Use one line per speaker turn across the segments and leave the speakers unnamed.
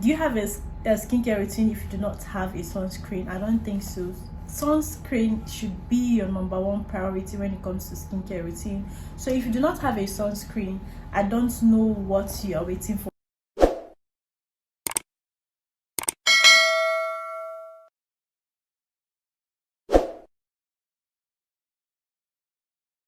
Do you have a skincare routine if you do not have a sunscreen? I don't think so. Sunscreen should be your number one priority when it comes to skincare routine. So if you do not have a sunscreen, I don't know what you are waiting for.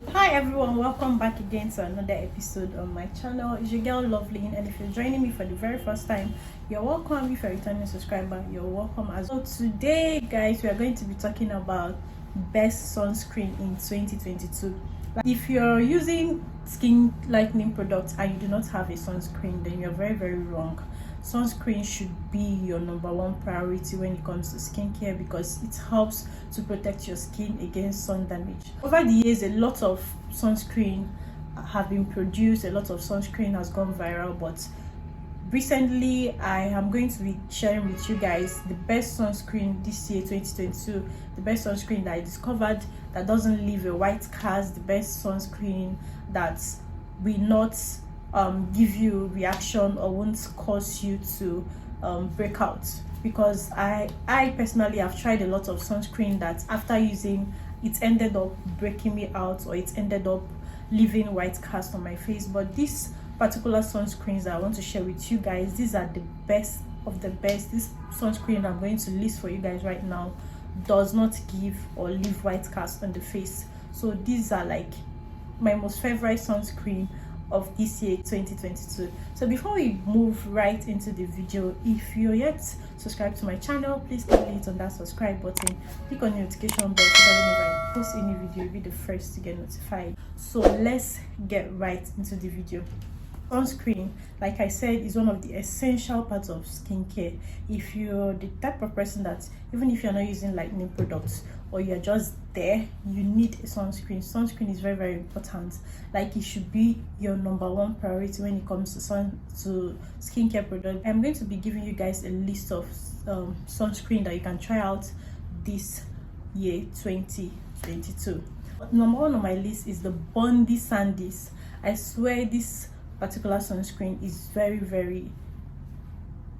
Hi everyone, welcome back again to another episode on my channel. It's your girl Lovely, and if you're joining me for the very first time, you're welcome. If you're a returning subscriber, you're welcome as well. So today guys, we are going to be talking about best sunscreen in 2022. If you're using skin lightening products and you do not have a sunscreen, then you're very wrong. Sunscreen should be your number one priority when it comes to skincare because it helps to protect your skin against sun damage. Over the years, a lot of sunscreen have been produced, a lot of sunscreen has gone viral, but recently I am going to be sharing with you guys the best sunscreen this year 2022, the best sunscreen that I discovered that doesn't leave a white cast, the best sunscreen that will not give you reaction or won't cause you to break out. Because I personally have tried a lot of sunscreen that after using it ended up breaking me out, or it ended up leaving white cast on my face. But these particular sunscreens that I want to share with you guys, these are the best of the best. This sunscreen I'm going to list for you guys right now does not give or leave white cast on the face. So these are like my most favorite sunscreen of this year 2022. So before we move right into the video, if you're yet subscribed to my channel, please hit on that subscribe button, click on the notification bell so that whenever I post any video, you'll be the first to get notified. So let's get right into the video. Sunscreen, like I said, is one of the essential parts of skincare. If you're the type of person that even if you're not using lightening products or you're just there, you need a sunscreen. Sunscreen is very important. Like, it should be your number one priority when it comes to skincare products. I'm going to be giving you guys a list of sunscreen that you can try out this year 2022. Number one on my list is the Bondi Sandies. I swear this particular sunscreen is very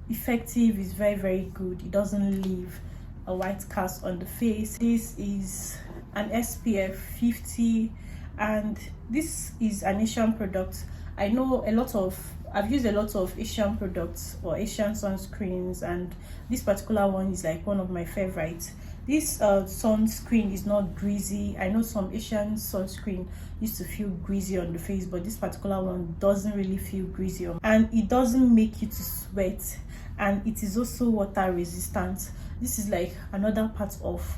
effective, is very good. It doesn't leave a white cast on the face. This is an SPF 50 and this is an Asian product. I know I've used a lot of Asian products or Asian sunscreens, and this particular one is like one of my favorites. This sunscreen is not greasy. I know some Asian sunscreen used to feel greasy on the face, but this particular one doesn't really feel greasy and it doesn't make you to sweat, and it is also water resistant. This is like another part of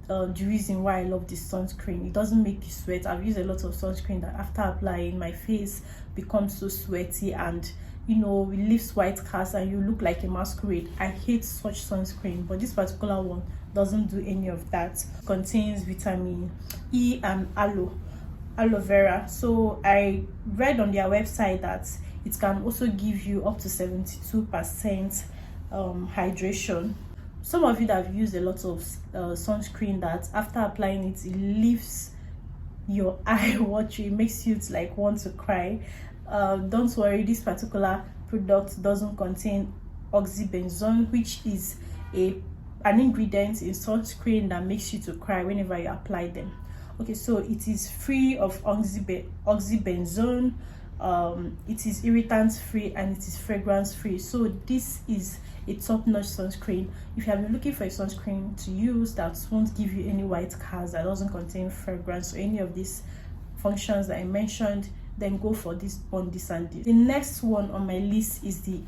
the reason why I love this sunscreen. It doesn't make you sweat. I've used a lot of sunscreen that after applying, my face becomes so sweaty and it leaves white cast and you look like a masquerade. I hate such sunscreen, but this particular one doesn't do any of that. It contains vitamin E and aloe vera. So I read on their website that it can also give you up to 72% hydration. Some of you that have used a lot of sunscreen that after applying it, it leaves your eye watering, it makes you like want to cry. Don't worry, this particular product doesn't contain oxybenzone, which is an ingredient in sunscreen that makes you to cry whenever you apply them. Okay, so it is free of oxybenzone, it is irritant free, and it is fragrance free. So this is a top-notch sunscreen. If you have been looking for a sunscreen to use that won't give you any white cast, that doesn't contain fragrance or any of these functions that I mentioned, then go for this Bondi Sandies. The next one on my list is the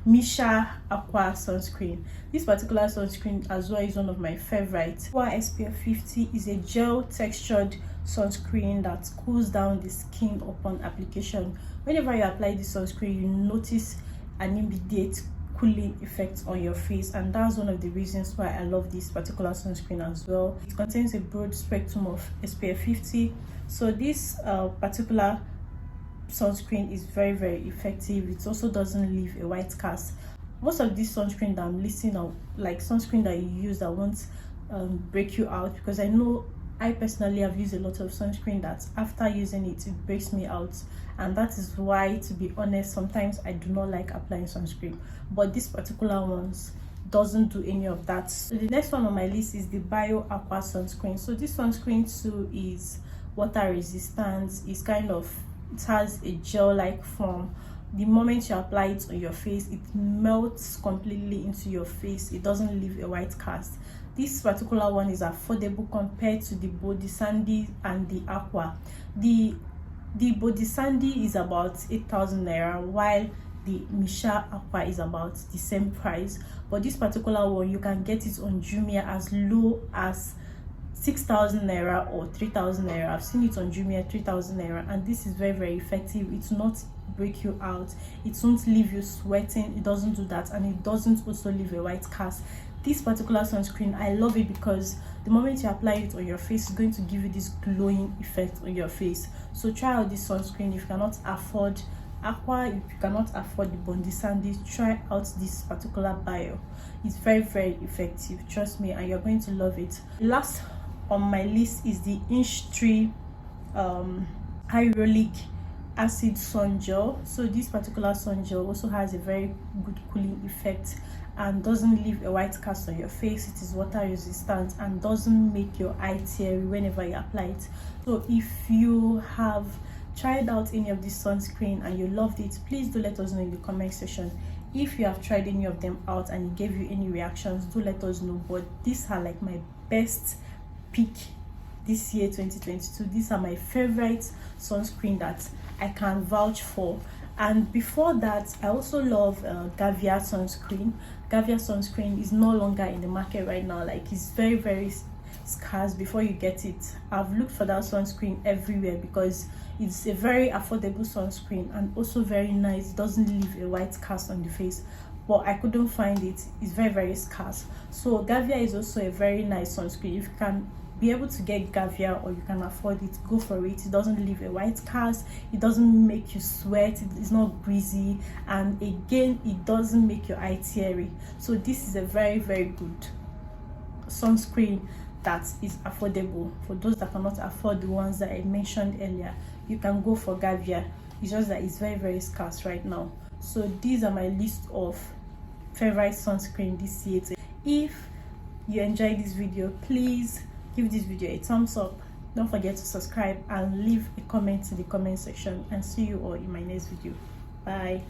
Misha Aqua sunscreen. This particular sunscreen as well is one of my favorites. Aqua SPF 50 is a gel textured sunscreen that cools down the skin upon application. Whenever you apply this sunscreen, you notice an immediate cooling effect on your face, and that's one of the reasons why I love this particular sunscreen as well. It contains a broad spectrum of SPF 50, so this particular sunscreen is very effective. It also doesn't leave a white cast. Most of these sunscreen that I'm listing are like sunscreen that you use that won't break you out, because I know I personally have used a lot of sunscreen that after using it breaks me out, and that is why, to be honest, sometimes I do not like applying sunscreen, but this particular ones doesn't do any of that. So the next one on my list is the Bio Aqua sunscreen. So this sunscreen too is water resistant. It's kind of, it has a gel like form. The moment you apply it on your face, it melts completely into your face. It doesn't leave a white cast. This particular one is affordable compared to the Body Sandy and the Aqua. The Body Sandy is about 8,000 naira, while the Misha Aqua is about the same price. But this particular one, you can get it on Jumia as low as 6,000 naira or 3,000 naira. I've seen it on Jumia 3,000 naira, and this is very effective. It will not break you out, it won't leave you sweating, it doesn't do that, and it doesn't also leave a white cast. This particular sunscreen, I love it because the moment you apply it on your face, it's going to give you this glowing effect on your face. So try out this sunscreen. If you cannot afford Aqua, if you cannot afford the Bondi Sandy, try out this particular Bio. It's very effective, trust me, and you're going to love it. Last on my list is the Inch 3 hyaluronic acid sun gel. So this particular sun gel also has a very good cooling effect and doesn't leave a white cast on your face. It is water resistant and doesn't make your eye teary whenever you apply it. So if you have tried out any of this sunscreen and you loved it, please do let us know in the comment section. If you have tried any of them out and it gave you any reactions, do let us know. But these are like my best pick this year 2022. These are my favorite sunscreen that I can vouch for. And before that, I also love Gavia sunscreen. Gavia sunscreen is no longer in the market right now. Like, it's very scarce before you get it. I've looked for that sunscreen everywhere because it's a very affordable sunscreen and also very nice. It doesn't leave a white cast on the face, but I couldn't find it. It's very scarce. So Gavia is also a very nice sunscreen. If you can be able to get Gavia or you can afford it, go for it. It doesn't leave a white cast, it doesn't make you sweat, it's not greasy, and again, it doesn't make your eye teary. So this is a very good sunscreen that is affordable. For those that cannot afford the ones that I mentioned earlier, you can go for Gavia. It's just that it's very scarce right now. So these are my list of favorite sunscreen this year. If you enjoyed this video, please give this video a thumbs up. Don't forget to subscribe and leave a comment in the comment section, and see you all in my next video. Bye.